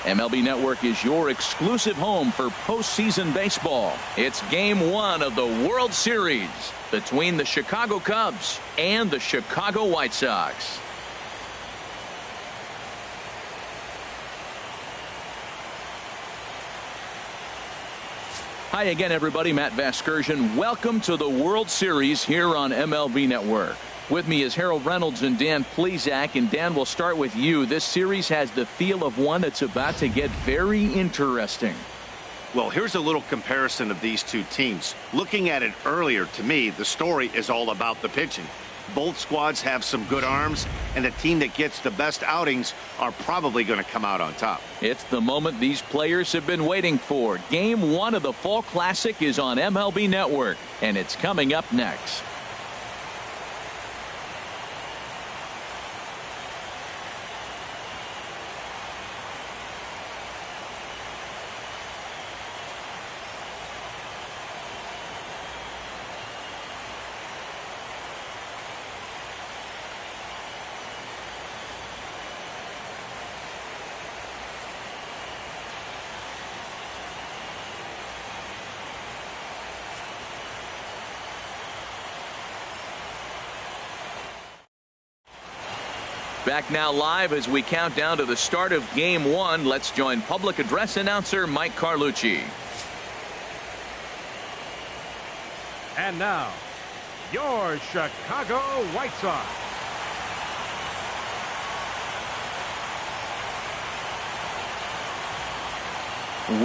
MLB Network is your exclusive home for postseason baseball. It's Game 1 of the World Series between the Chicago Cubs and the Chicago White Sox. Hi again, everybody. Matt Vasgersian. Welcome to the World Series here on MLB Network. With me is Harold Reynolds and Dan Plesac. And Dan, we'll start with you. This series has the feel of one that's about to get very interesting. Well, here's a little comparison of these two teams. Looking at it earlier, to me, the story is all about the pitching. Both squads have some good arms, and the team that gets the best outings are probably going to come out on top. It's the moment these players have been waiting for. Game 1 of the Fall Classic is on MLB Network, and it's coming up next. Back now live as we count down to the start of Game 1. Let's join public address announcer Mike Carlucci. And now, your Chicago White Sox.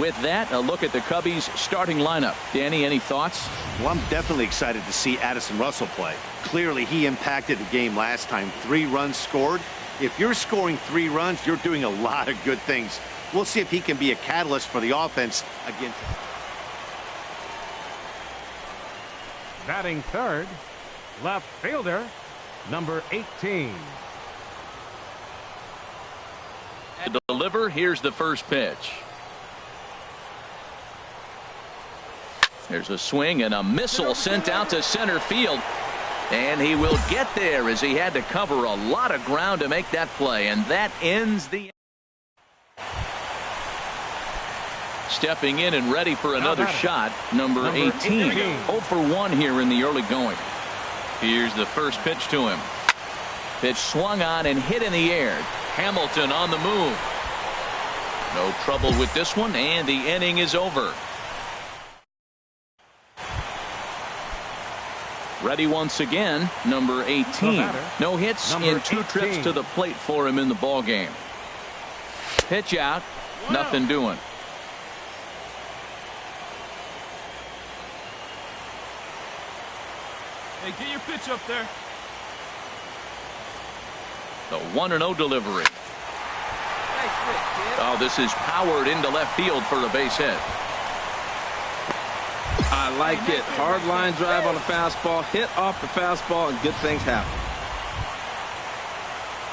With that, a look at the Cubbies' starting lineup. Danny, any thoughts? Well, I'm definitely excited to see Addison Russell play. Clearly, he impacted the game last time. 3 runs scored. If you're scoring 3 runs, you're doing a lot of good things. We'll see if he can be a catalyst for the offense again. Batting third, left fielder, number 18. To deliver, here's the first pitch. There's a swing and a missile sent out to center field. And he will get there as he had to cover a lot of ground to make that play. And that ends the... Stepping in and ready for another shot, number 18. 0 for 1 here in the early going. Here's the first pitch to him. Pitch swung on and hit in the air. Hamilton on the move. No trouble with this one, and the inning is over. Ready once again, number 18. No hits in 2 trips to the plate for him in the ball game. Pitch out, nothing doing. Hey, get your pitch up there. The 1-0 delivery. Oh, this is powered into left field for a base hit. I like it. Hard line drive on the fastball, hit off the fastball, and good things happen.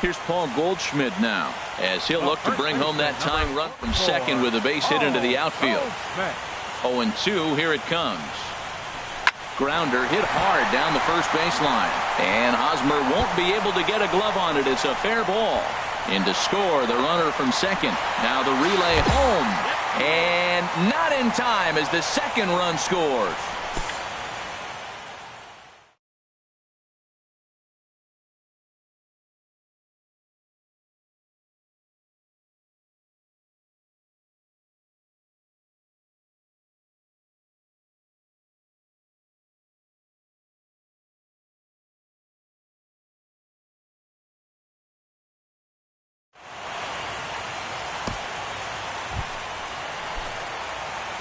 Here's Paul Goldschmidt now, as he'll look to bring home that tying run from second with a base hit into the outfield. 0-2, here it comes. Grounder hit hard down the first baseline, and Hosmer won't be able to get a glove on it. It's a fair ball. In to score the runner from second. Now the relay home. And not in time as the second run scores.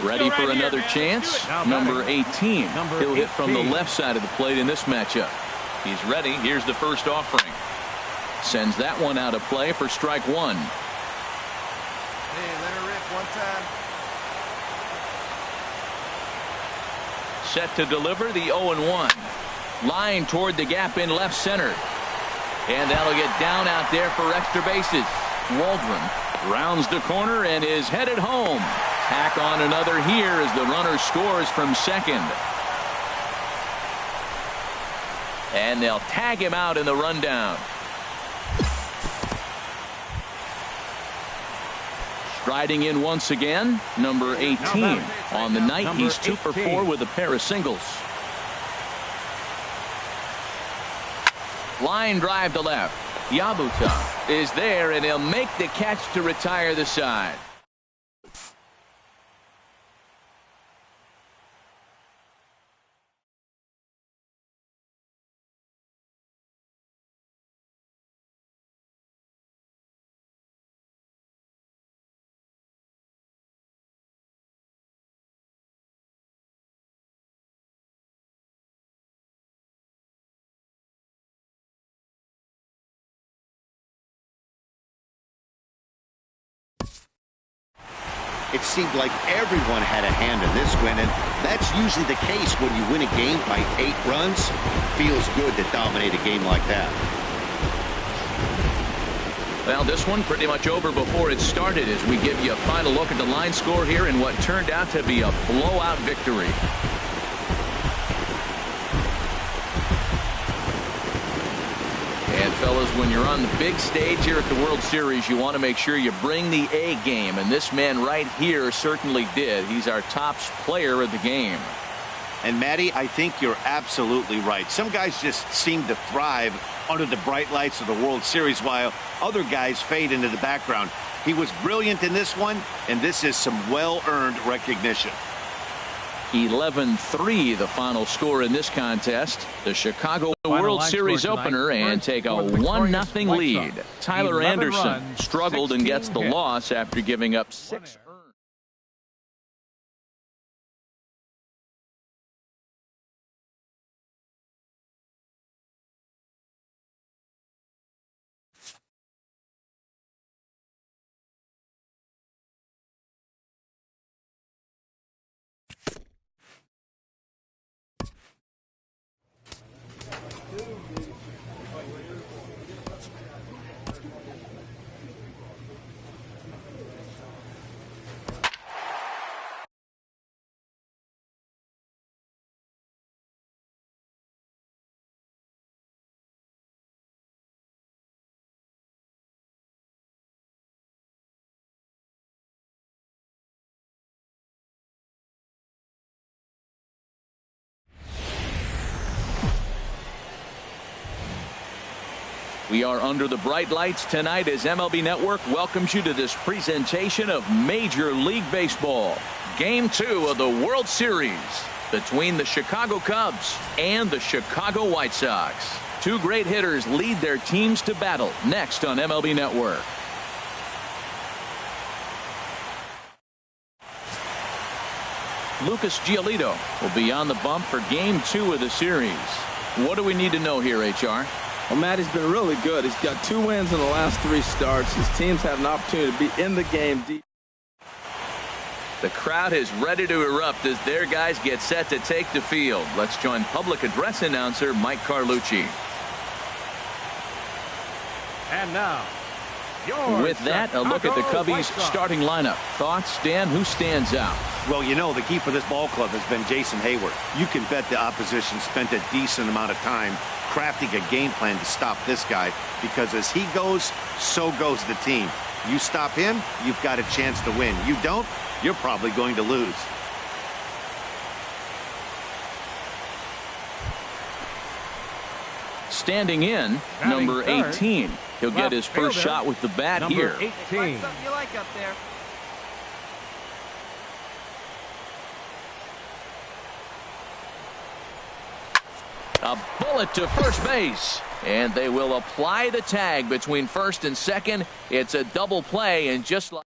Ready for another chance. Number 18. He'll hit from the left side of the plate in this matchup. He's ready. Here's the first offering. Sends that one out of play for strike 1. Hey, let her rip one time. Set to deliver the 0-1. Line toward the gap in left center. And that'll get down out there for extra bases. Waldron rounds the corner and is headed home. Tack on another here as the runner scores from second. And they'll tag him out in the rundown. Striding in once again, number 18. On the night, he's 2 for 4 with a pair of singles. Line drive to left. Yabuta is there, and he'll make the catch to retire the side. It seemed like everyone had a hand in this win, and that's usually the case when you win a game by 8 runs. Feels good to dominate a game like that. Well, this one pretty much over before it started as we give you a final look at the line score here in what turned out to be a blowout victory. And fellas, when you're on the big stage here at the World Series, you want to make sure you bring the A game, and this man right here certainly did. He's our top player of the game. And Matty, I think you're absolutely right. Some guys just seem to thrive under the bright lights of the World Series while other guys fade into the background. He was brilliant in this one, and this is some well-earned recognition. 11-3 the final score in this contest. The Chicago World Series opener, and take a 1-0 lead. Tyler Anderson struggled and gets the loss after giving up 6 earned. We are under the bright lights tonight as MLB Network welcomes you to this presentation of Major League Baseball. Game 2 of the World Series between the Chicago Cubs and the Chicago White Sox. 2 great hitters lead their teams to battle next on MLB Network. Lucas Giolito will be on the bump for Game 2 of the series. What do we need to know here, HR? Well, Matt, he's been really good. He's got 2 wins in the last 3 starts. His team's had an opportunity to be in the game deep. The crowd is ready to erupt as their guys get set to take the field. Let's join public address announcer Mike Carlucci. And now, with that, a look at the Cubbies starting lineup. Thoughts, Dan? Who stands out? Well, you know, the key for this ball club has been Jason Hayward. You can bet the opposition spent a decent amount of time crafting a game plan to stop this guy, because as he goes, so goes the team. You stop him, you've got a chance to win. You don't, you're probably going to lose. Standing in, number 18. He'll get his first shot with the bat here. 18. Find something you like up there. A bullet to first base, and they will apply the tag between first and second. It's a double play, and just like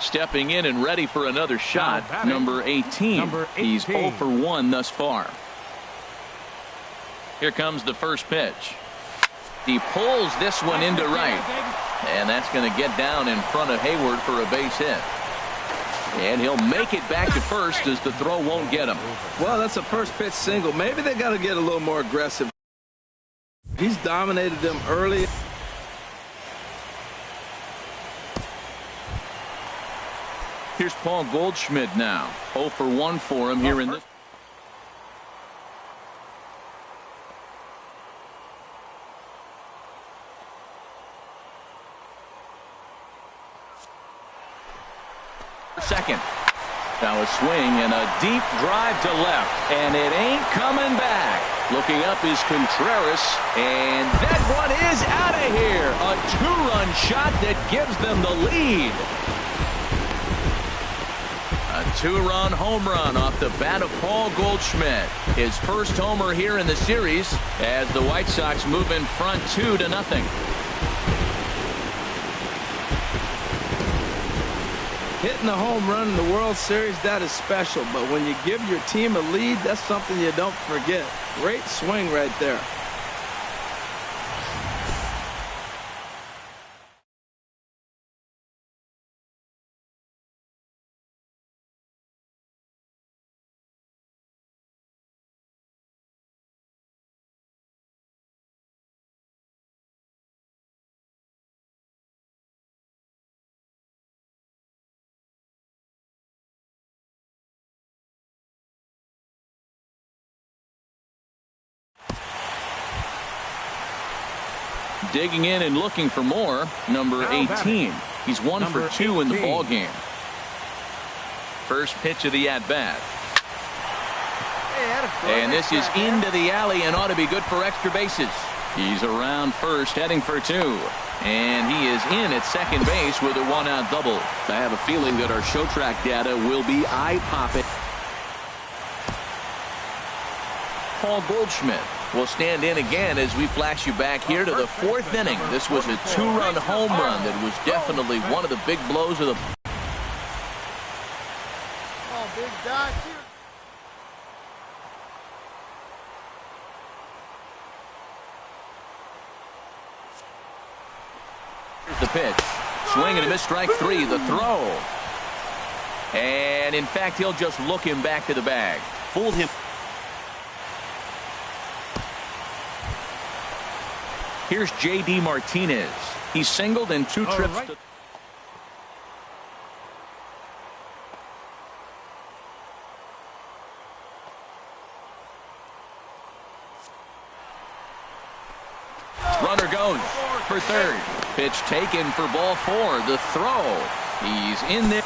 Stepping in and ready for another shot, number 18. He's 0 for 1 thus far. Here comes the first pitch. He pulls this one into right. And that's going to get down in front of Hayward for a base hit. And he'll make it back to first as the throw won't get him. Well, that's a first pitch single. Maybe they got to get a little more aggressive. He's dominated them early. Here's Paul Goldschmidt now. 0 for 1 for him here in this. Second. Now a swing and a deep drive to left. And it ain't coming back. Looking up is Contreras. And that one is out of here. A two-run shot that gives them the lead. A two-run home run off the bat of Paul Goldschmidt. His first homer here in the series as the White Sox move in front 2-0. Hitting a home run in the World Series, that is special. But when you give your team a lead, that's something you don't forget. Great swing right there. Digging in and looking for more, number 18. He's 1 for 2 in the ball game. First pitch of the at-bat. And this is into the alley and ought to be good for extra bases. He's around first, heading for 2. And he is in at second base with a one-out double. I have a feeling that our show track data will be eye-popping. Paul Goldschmidt will stand in again as we flash you back here to the 4th inning. This was a two-run home run that was definitely one of the big blows of the. Oh, big Doc here. Here's the pitch. Swing and a miss, strike 3. The throw. And in fact, he'll just look him back to the bag. Fooled him. Here's J.D. Martinez. He's singled in 2 trips. Right. Runner goes for third. Pitch taken for ball 4. The throw. He's in there.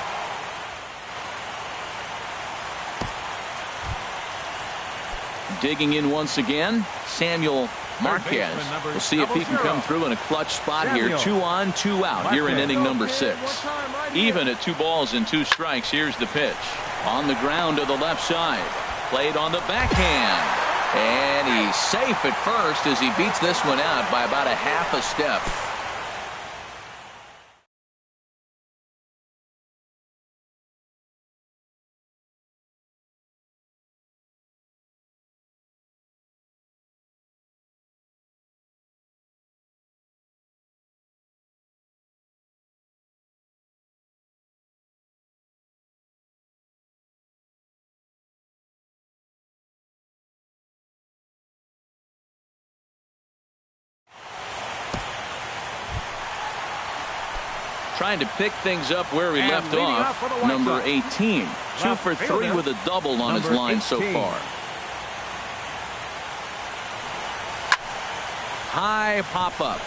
Digging in once again, Samuel Marquez. We'll see if he can come through in a clutch spot here. 2 on, 2 out here in inning number 6. Even at 2 balls and 2 strikes. Here's the pitch. On the ground to the left side. Played on the backhand. And he's safe at first as he beats this one out by about a half a step. Trying to pick things up where we left off. Number 18. 2 for 3 with a double on his line so far. High pop-up.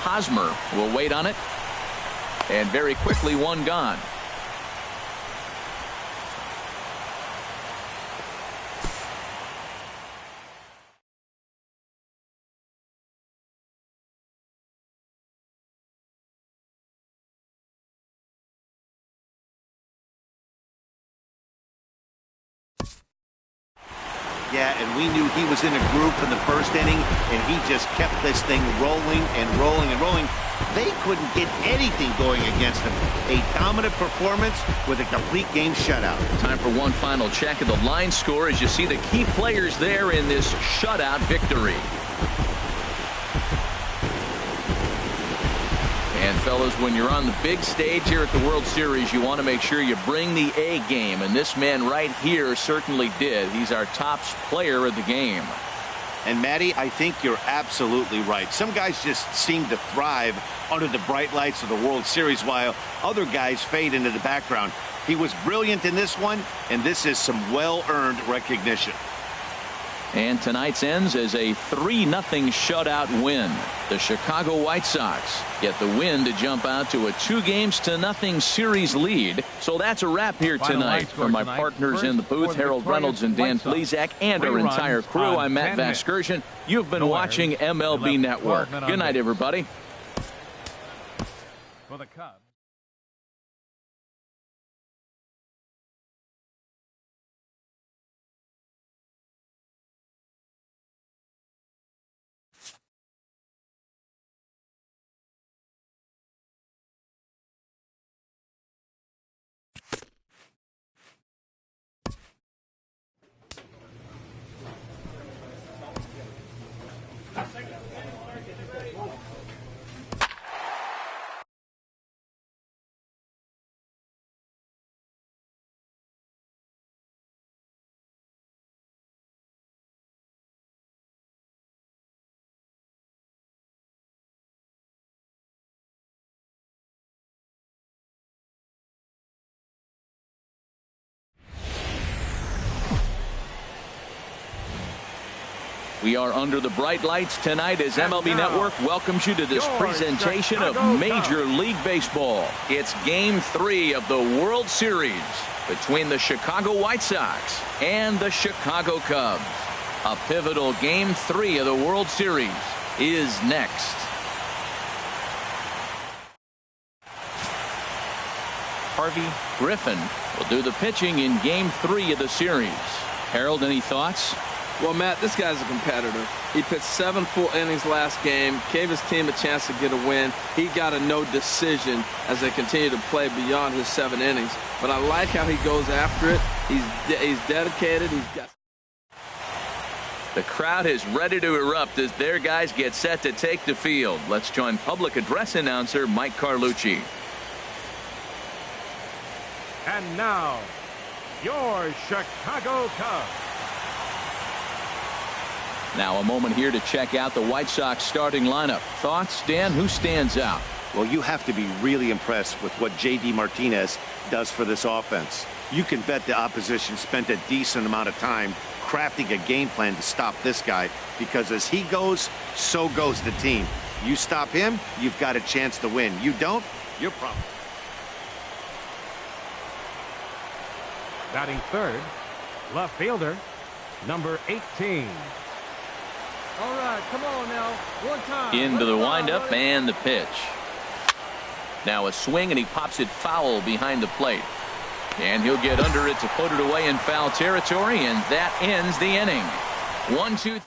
Hosmer will wait on it. And very quickly, one gone. Yeah, and we knew he was in a groove in the first inning, and he just kept this thing rolling and rolling and rolling. They couldn't get anything going against him. A dominant performance with a complete game shutout. Time for one final check of the line score as you see the key players there in this shutout victory. And fellas, when you're on the big stage here at the World Series, you want to make sure you bring the A game, and this man right here certainly did. He's our top player of the game. And Matty, I think you're absolutely right. Some guys just seem to thrive under the bright lights of the World Series while other guys fade into the background. He was brilliant in this one, and this is some well-earned recognition. And tonight's ends as a 3-0 shutout win. The Chicago White Sox get the win to jump out to a 2-0 series lead. So that's a wrap here tonight. From my partners in the booth, Harold Reynolds and Dan Plesac, and our entire crew, I'm Matt Vasgersian. You've been watching MLB Network. Good night, everybody. For the Cubs. We are under the bright lights tonight as MLB Network welcomes you to this presentation of Major League Baseball. It's Game 3 of the World Series between the Chicago White Sox and the Chicago Cubs. A pivotal Game 3 of the World Series is next. Harvey Griffin will do the pitching in Game 3 of the series. Harold, any thoughts? Well, Matt, this guy's a competitor. He pitched 7 full innings last game, gave his team a chance to get a win. He got a no decision as they continue to play beyond his 7 innings. But I like how he goes after it. He's dedicated. He's got. The crowd is ready to erupt as their guys get set to take the field. Let's join public address announcer Mike Carlucci. And now, your Chicago Cubs. Now a moment here to check out the White Sox starting lineup. Thoughts, Dan? Who stands out? Well, you have to be really impressed with what J.D. Martinez does for this offense. You can bet the opposition spent a decent amount of time crafting a game plan to stop this guy, because as he goes, so goes the team. You stop him, you've got a chance to win. You don't, you're probably. Batting third, left fielder, number 18. All right, come on now. One time. Into the windup and the pitch. Now a swing, and he pops it foul behind the plate. And he'll get under it to put it away in foul territory, and that ends the inning. 1-2.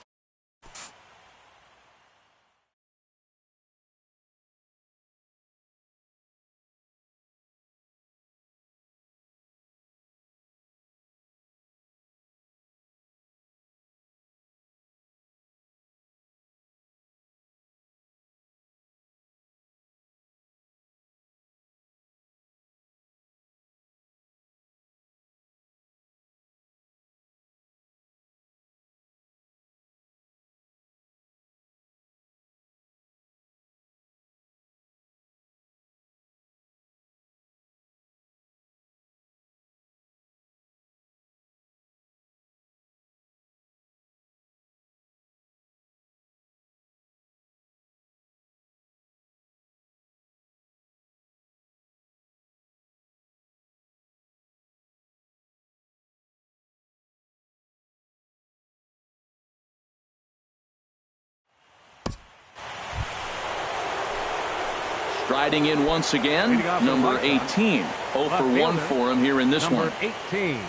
Striding in once again, number 18. 0 for 1 for him here in this one. Number 18.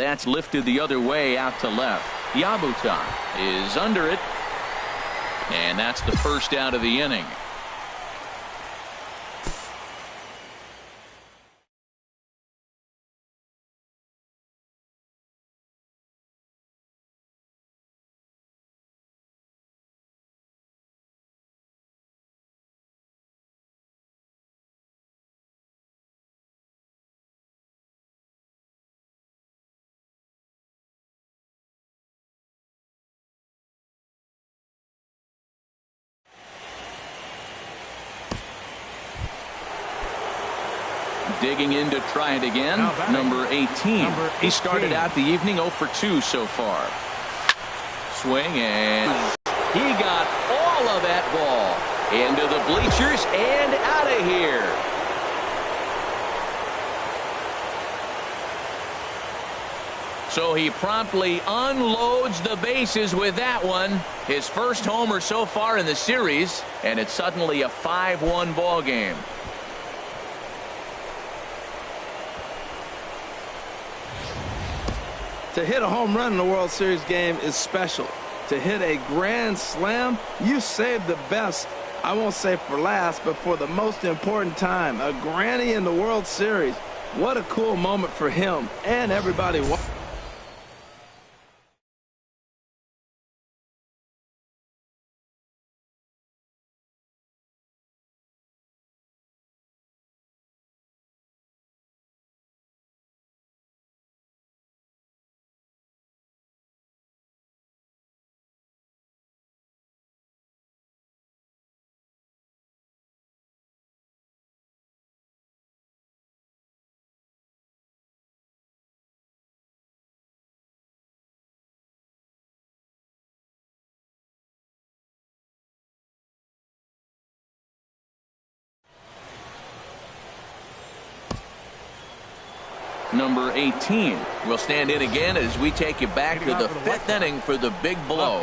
That's lifted the other way out to left. Yabuta is under it. And that's the first out of the inning. Digging in to try it again. Number 18. He started out the evening 0 for 2 so far. Swing, and he got all of that ball into the bleachers and out of here. So he promptly unloads the bases with that one. His first homer so far in the series, and it's suddenly a 5-1 ball game. To hit a home run in a World Series game is special. To hit a grand slam, you saved the best, I won't say for last, but for the most important time. A granny in the World Series. What a cool moment for him and everybody. Number 18 will stand in again as we take you back to the 5th inning for the big blow.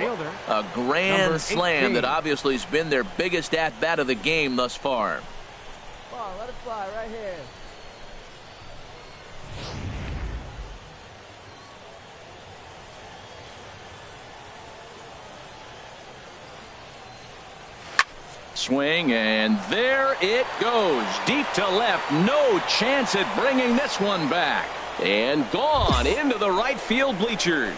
A grand slam that obviously has been their biggest at-bat of the game thus far. Come on, let it fly right here. Swing, and there it goes. Deep to left. No chance at bringing this one back. And gone into the right field bleachers.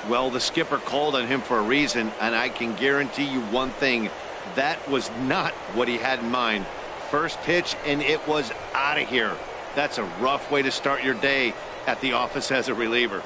Well, the skipper called on him for a reason, and I can guarantee you one thing. That was not what he had in mind. First pitch, and it was out of here. That's a rough way to start your day at the office as a reliever.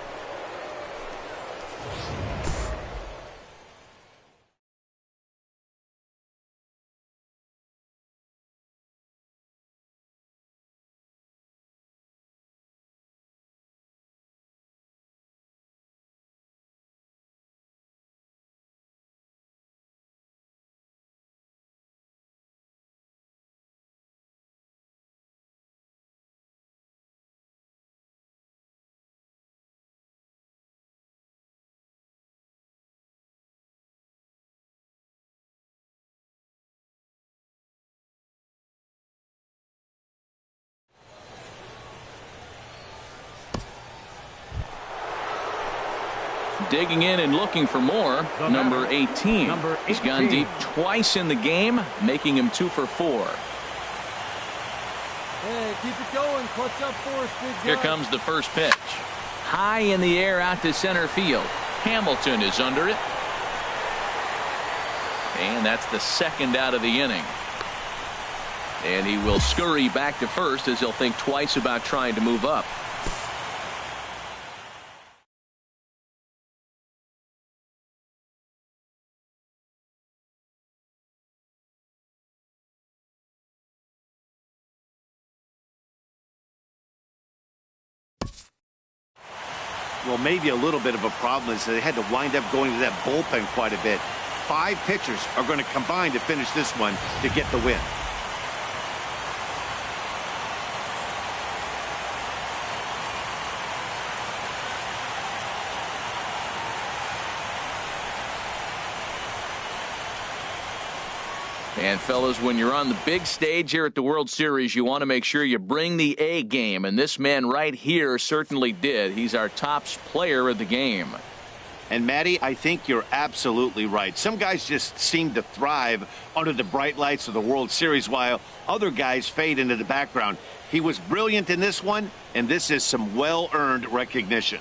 Digging in and looking for more. Number 18. He's gone deep twice in the game, making him 2 for 4. Hey, keep it going. Clutch up for us, big guy. Here comes the first pitch. High in the air out to center field. Hamilton is under it. And that's the second out of the inning. And he will scurry back to first as he'll think twice about trying to move up. Well, maybe a little bit of a problem is they had to wind up going to that bullpen quite a bit. 5 pitchers are going to combine to finish this one to get the win. And fellas, when you're on the big stage here at the World Series, you want to make sure you bring the A game, and this man right here certainly did. He's our top player of the game. And Matty, I think you're absolutely right. Some guys just seem to thrive under the bright lights of the World Series while other guys fade into the background. He was brilliant in this one, and this is some well-earned recognition.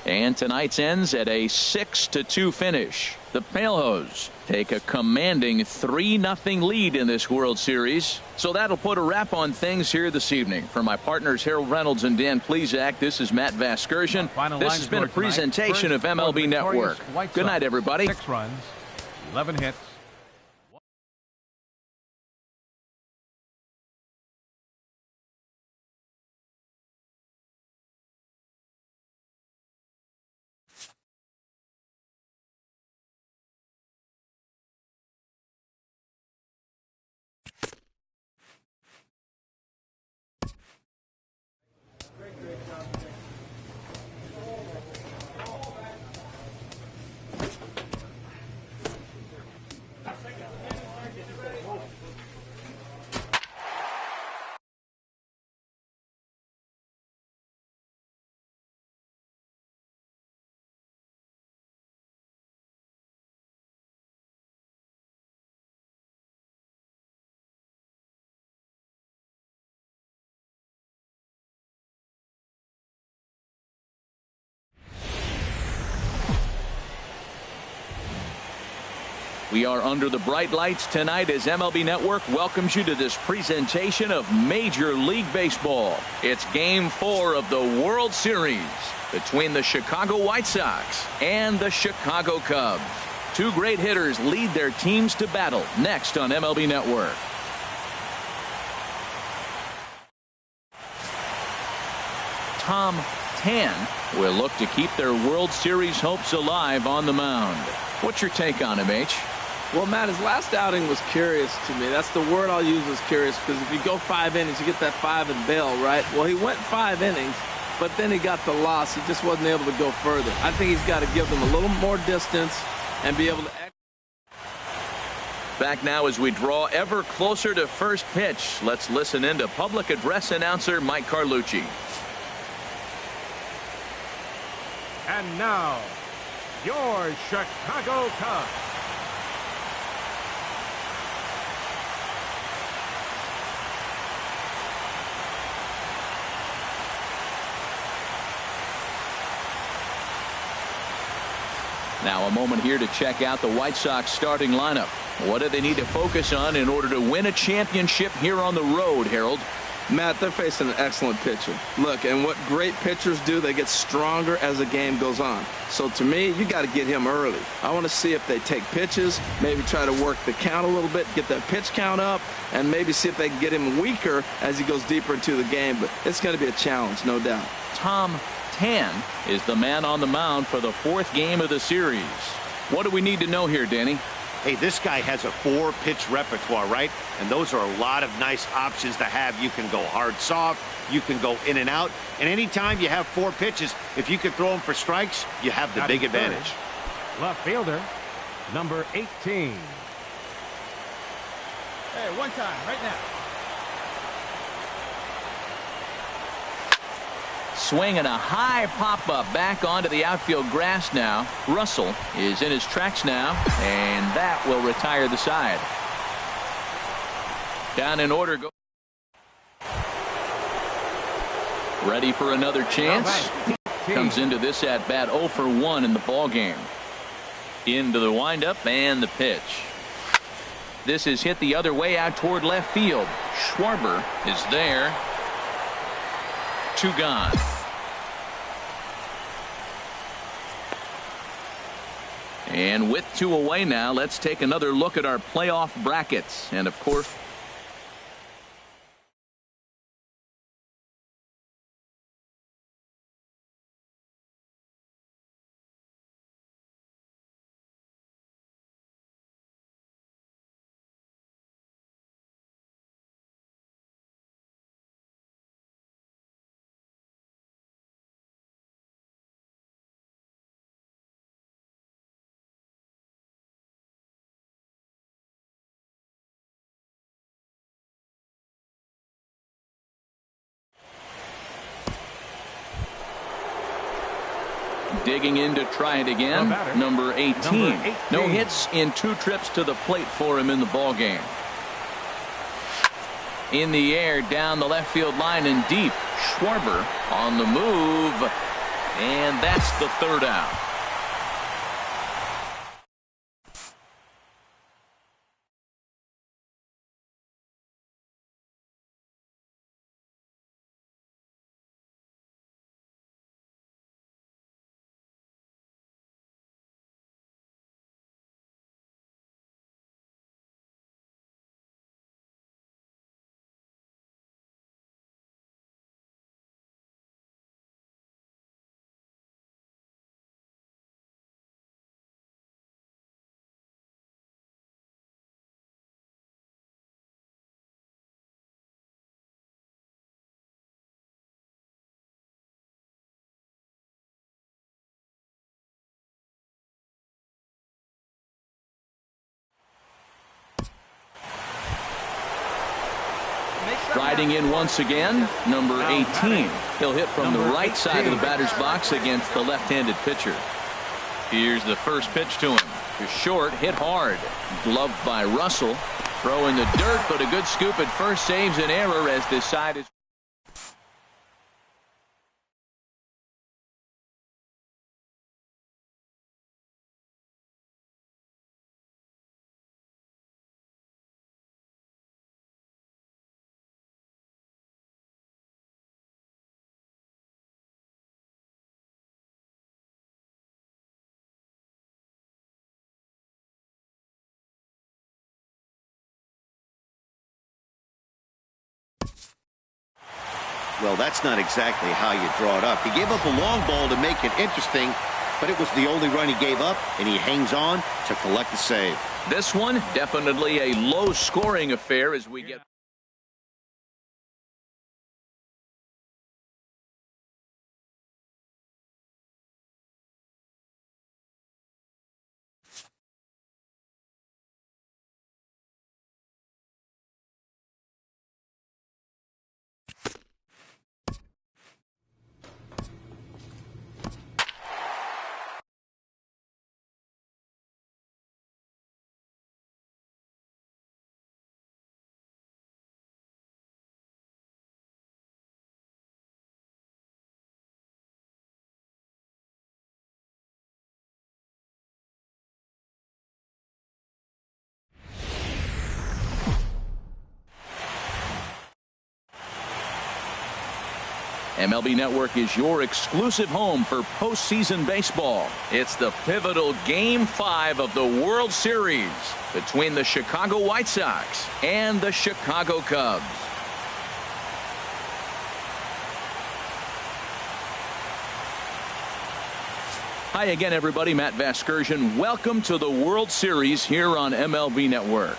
And tonight's ends at a 6-2 finish. The Palehose take a commanding 3-0 lead in this World Series. So that'll put a wrap on things here this evening. For my partners Harold Reynolds and Dan Plesac, this is Matt Vasgersian. This has been a presentation of MLB Network. Good night, everybody. 6 runs, 11 hits. We are under the bright lights tonight as MLB Network welcomes you to this presentation of Major League Baseball. It's Game 4 of the World Series between the Chicago White Sox and the Chicago Cubs. Two great hitters lead their teams to battle next on MLB Network. Tom Tan will look to keep their World Series hopes alive on the mound. What's your take on him, H? Well, Matt, his last outing was curious to me. That's the word I'll use, is curious, because if you go 5 innings, you get that 5 and bail, right? Well, he went 5 innings, but then he got the loss. He just wasn't able to go further. I think he's got to give them a little more distance and be able to. Back now as we draw ever closer to first pitch. Let's listen in to public address announcer Mike Carlucci. And now, your Chicago Cubs. Now a moment here to check out the White Sox starting lineup. What do they need to focus on in order to win a championship here on the road, Harold? Matt, they're facing an excellent pitcher. Look, and what great pitchers do, they get stronger as the game goes on. So to me, you got to get him early. I want to see if they take pitches, maybe try to work the count a little bit, get that pitch count up, and maybe see if they can get him weaker as he goes deeper into the game. But it's going to be a challenge, no doubt. Tom Tan is the man on the mound for the 4th game of the series. What do we need to know here, Danny? Hey, this guy has a 4-pitch repertoire, right? And those are a lot of nice options to have. You can go hard, soft. You can go in and out. And anytime you have 4 pitches, if you can throw them for strikes, you have the big advantage. Left fielder, number 18. Hey, one time, right now. Swinging a high pop-up back onto the outfield grass now. Russell is in his tracks now, and that will retire the side. Down in order. Ready for another chance. Comes into this at-bat 0 for 1 in the ball game. Into the windup and the pitch. This is hit the other way out toward left field. Schwarber is there. 2 gone. And with 2 away now, let's take another look at our playoff brackets. And of course, digging in to try it again. Number 18. No hits in 2 trips to the plate for him in the ball game. In the air, down the left field line and deep. Schwarber on the move. And that's the 3rd out. Riding in once again, number 18. He'll hit from the right side of the batter's box against the left-handed pitcher. Here's the first pitch to him. To short, hit hard. Gloved by Russell. Throw in the dirt, but a good scoop at first saves an error as this side is. Well, that's not exactly how you draw it up. He gave up a long ball to make it interesting, but it was the only run he gave up, and he hangs on to collect the save. This one, definitely a low-scoring affair as we get. MLB Network is your exclusive home for postseason baseball. It's the pivotal Game 5 of the World Series between the Chicago White Sox and the Chicago Cubs. Hi again, everybody. Matt Vasgersian. Welcome to the World Series here on MLB Network.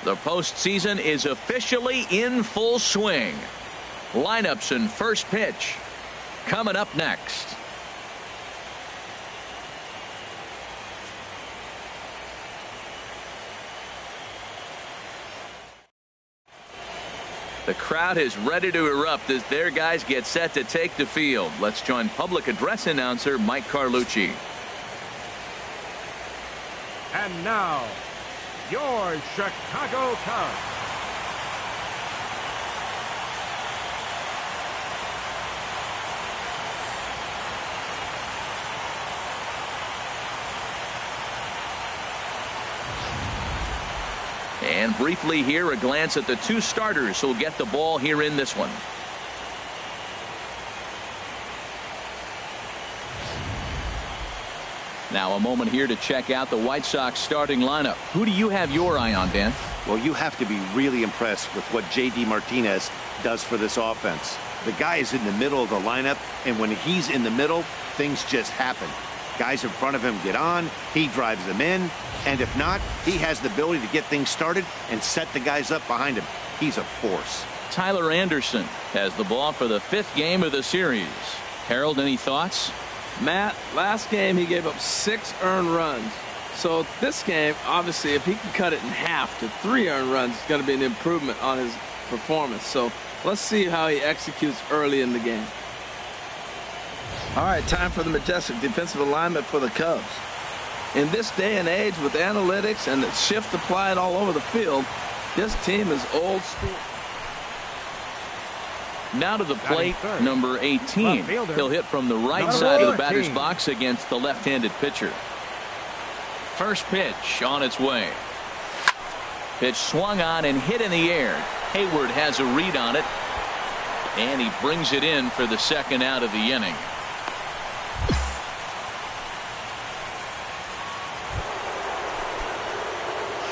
The postseason is officially in full swing. Lineups and first pitch coming up next. The crowd is ready to erupt as their guys get set to take the field. Let's join public address announcer Mike Carlucci. And now, your Chicago Cubs. And briefly here, a glance at the 2 starters who'll get the ball here in this one. Now a moment here to check out the White Sox starting lineup. Who do you have your eye on, Dan? Well, you have to be really impressed with what J.D. Martinez does for this offense. The guy is in the middle of the lineup, and when he's in the middle, things just happen. Guys in front of him get on, he drives them in, and if not, he has the ability to get things started and set the guys up behind him. He's a force. Tyler Anderson has the ball for the 5th game of the series. Harold, any thoughts? Matt, last game he gave up 6 earned runs. So this game, obviously, if he can cut it in half to 3 earned runs, it's going to be an improvement on his performance. So let's see how he executes early in the game. All right, time for the majestic defensive alignment for the Cubs. In this day and age with analytics and the shift applied all over the field, this team is old school. Now to the plate, number 18. He'll hit from the right side of the batter's box against the left-handed pitcher. First pitch on its way. Pitch swung on and hit in the air. Hayward has a read on it, and he brings it in for the 2nd out of the inning.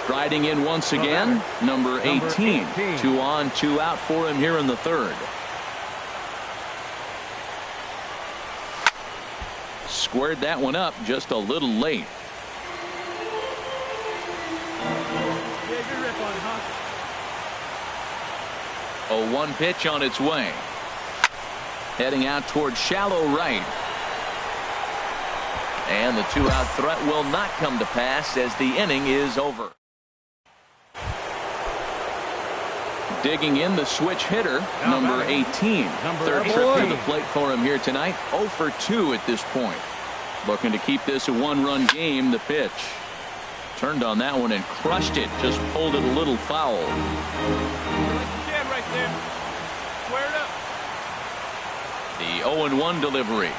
Striding in once again, number 18. 2 on, 2 out for him here in the 3rd. Squared that one up just a little late. A 1 pitch on its way. Heading out toward shallow right. And the 2-out threat will not come to pass as the inning is over. Digging in the switch hitter, number 18. 3rd trip to the plate for him here tonight. 0 for 2 at this point. Looking to keep this a 1-run game. The pitch. Turned on that one and crushed it. Just pulled it a little foul. Right there. Square it up. The 0-1 delivery.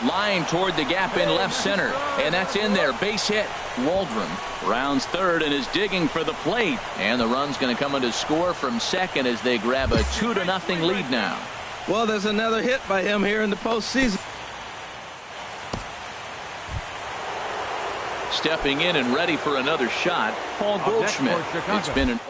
Line toward the gap in left center. And that's in there. Base hit. Waldron rounds 3rd and is digging for the plate. And the run's going to come in to score from 2nd as they grab a 2-0 lead now. Well, there's another hit by him here in the postseason. Stepping in and ready for another shot, Paul Goldschmidt. It's been an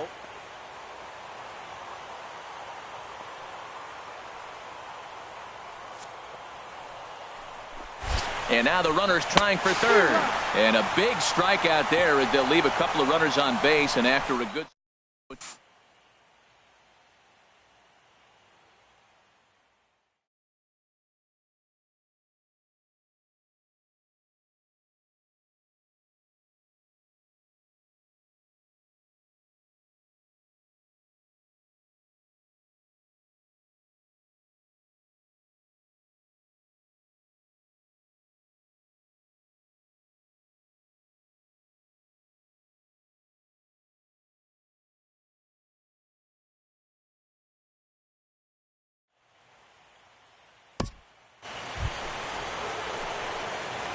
and now the runner's trying for 3rd. And a big strikeout there as they'll leave a couple of runners on base, and after a good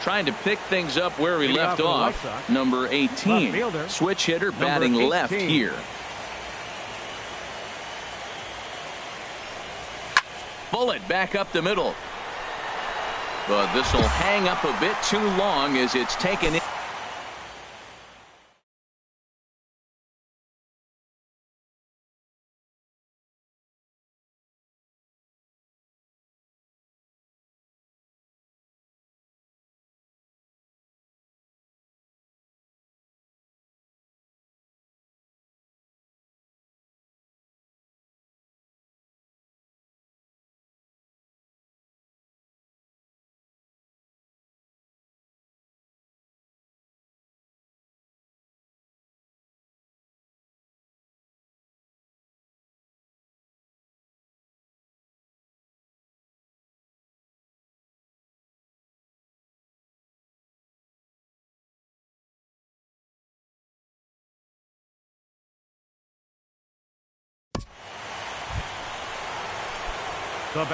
trying to pick things up where we left off. Number 18, switch hitter, batting left here. Bullet back up the middle. But this will hang up a bit too long as it's taken in.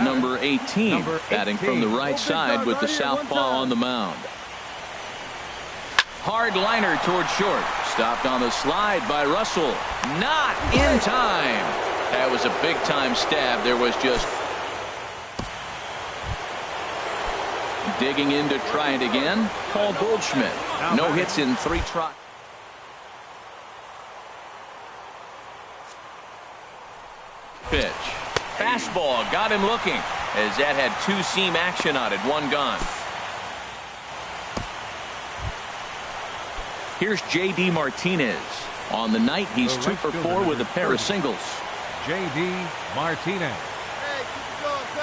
Number 18, batting from the right side with the southpaw on the mound. Hard liner toward short. Stopped on the slide by Russell. Not in time. That was a big-time stab. There was just digging in to try it again. Paul Goldschmidt. No hits in 3 tries. Pitch. Fastball got him looking as that had 2-seam action on it. 1 gone. Here's J.D. Martinez. On the night, he's 2 for 4 with a pair of singles. J.D. Martinez.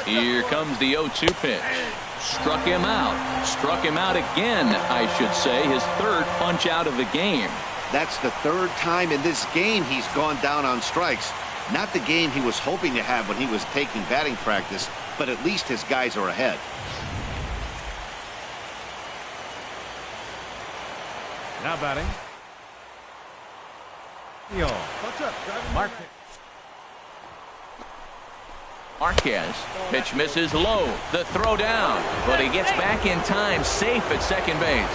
Here comes the 0-2 pitch. Struck him out. Struck him out again, I should say. His third punch out of the game. That's the third time in this game he's gone down on strikes. Not the game he was hoping to have when he was taking batting practice, but at least his guys are ahead. Now batting. Marquez. Pitch misses low. The throw down. But he gets back in time, safe at second base.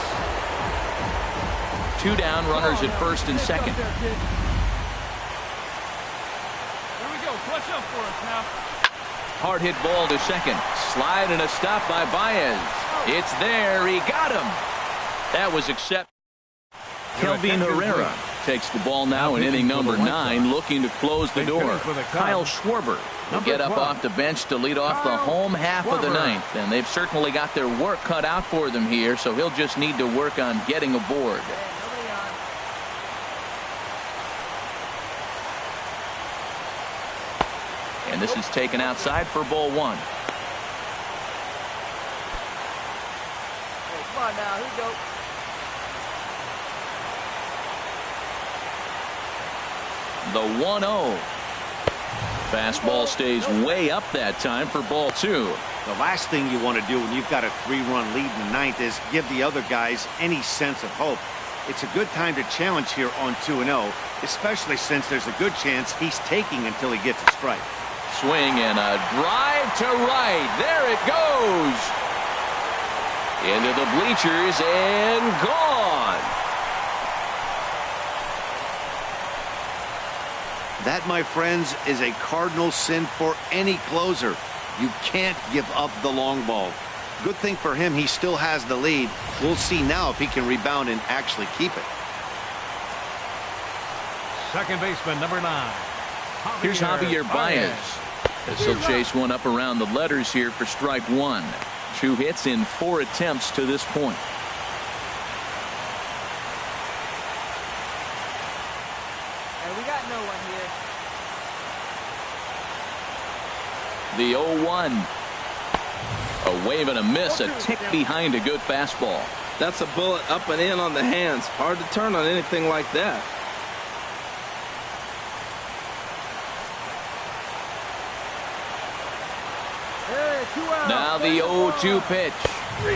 2 down, runners at first and second. Here we go. Clutch up for us now. Hard hit ball to second. Slide and a stop by Baez. It's there. He got him. That was accepted. Kelvin Herrera takes the ball now in inning number 9, looking to close the door. Kyle Schwarber will get up off the bench to lead off the home half of the 9th. And they've certainly got their work cut out for them here, so he'll just need to work on getting aboard. And this is taken outside for ball 1. Hey, come on now, here we go. The 1-0. Fastball stays way up that time for ball 2. The last thing you want to do when you've got a 3-run lead in the 9th is give the other guys any sense of hope. It's a good time to challenge here on 2-0, especially since there's a good chance he's taking until he gets a strike. Swing and a drive to right. There it goes. Into the bleachers and gone. That, my friends, is a cardinal sin for any closer. You can't give up the long ball. Good thing for him, he still has the lead. We'll see now if he can rebound and actually keep it. Second baseman, number 9. Here's Javier Baez. As he'll chase one up around the letters here for strike 1. 2 hits in 4 attempts to this point. And we got no one here. The 0-1. A wave and a miss, a tick behind a good fastball. That's a bullet up and in on the hands. Hard to turn on anything like that. Now the 0-2 pitch.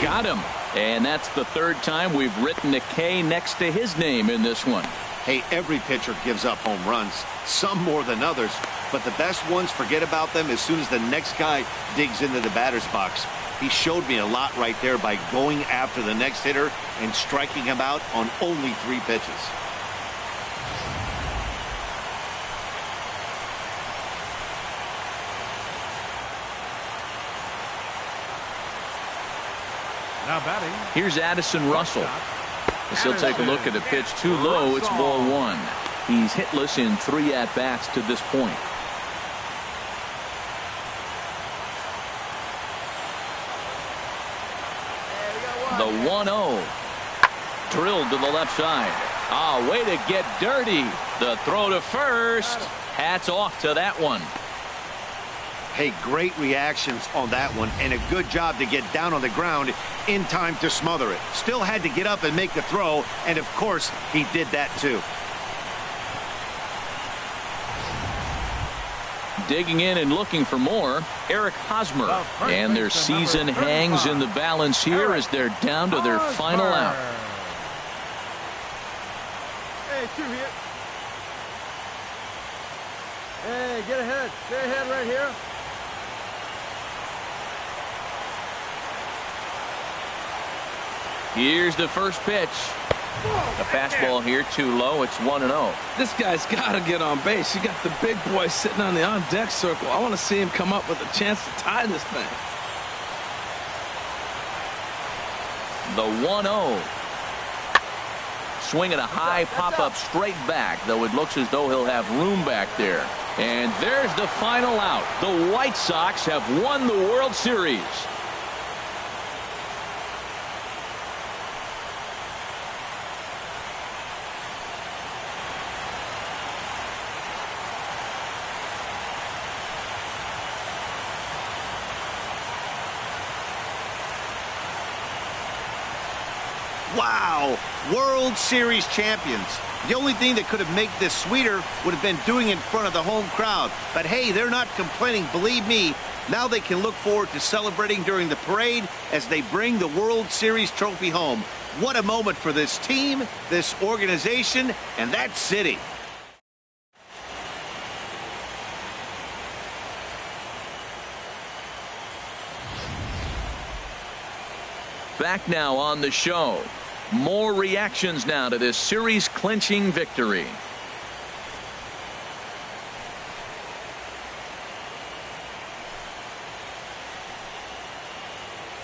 Got him. And that's the third time we've written a K next to his name in this one. Hey, every pitcher gives up home runs, some more than others, but the best ones, forget about them as soon as the next guy digs into the batter's box. He showed me a lot right there by going after the next hitter and striking him out on only 3 pitches. Now batting. Here's Addison Russell. As he'll take a look at a pitch too low. It's ball 1. He's hitless in 3 at-bats to this point. The 1-0. Drilled to the left side. Ah, way to get dirty. The throw to first. Hats off to that one. Hey, great reactions on that one, and a good job to get down on the ground in time to smother it. Still had to get up and make the throw, and of course, he did that too. Digging in and looking for more, Eric Hosmer. And their season hangs in the balance here as they're down to their final out. Hey, 2 hit. Hey, get ahead. Stay ahead right here. Here's the first pitch. A fastball here too low. It's 1-0. This guy's got to get on base. You got the big boy sitting on the on-deck circle. I want to see him come up with a chance to tie this thing. The 1-0. Swinging a high pop-up straight back, though it looks as though he'll have room back there. And there's the final out. The White Sox have won the World Series. Wow, World Series champions. The only thing that could have made this sweeter would have been doing it in front of the home crowd. But hey, they're not complaining, believe me. Now they can look forward to celebrating during the parade as they bring the World Series trophy home. What a moment for this team, this organization, and that city. Back now on the show. More reactions now to this series-clinching victory.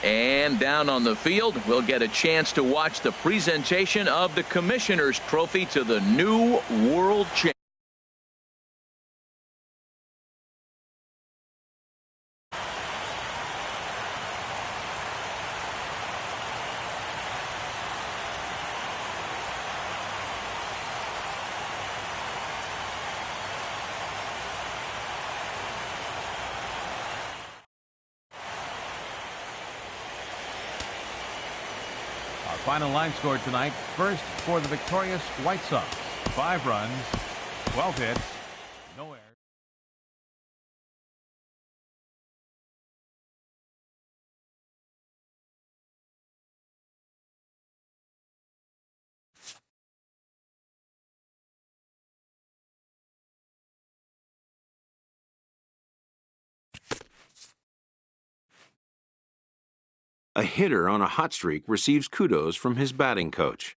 And down on the field, we'll get a chance to watch the presentation of the Commissioner's Trophy to the new World Champion. Final line score tonight. First for the victorious White Sox. 5 runs, 12 hits, no errors. A hitter on a hot streak receives kudos from his batting coach.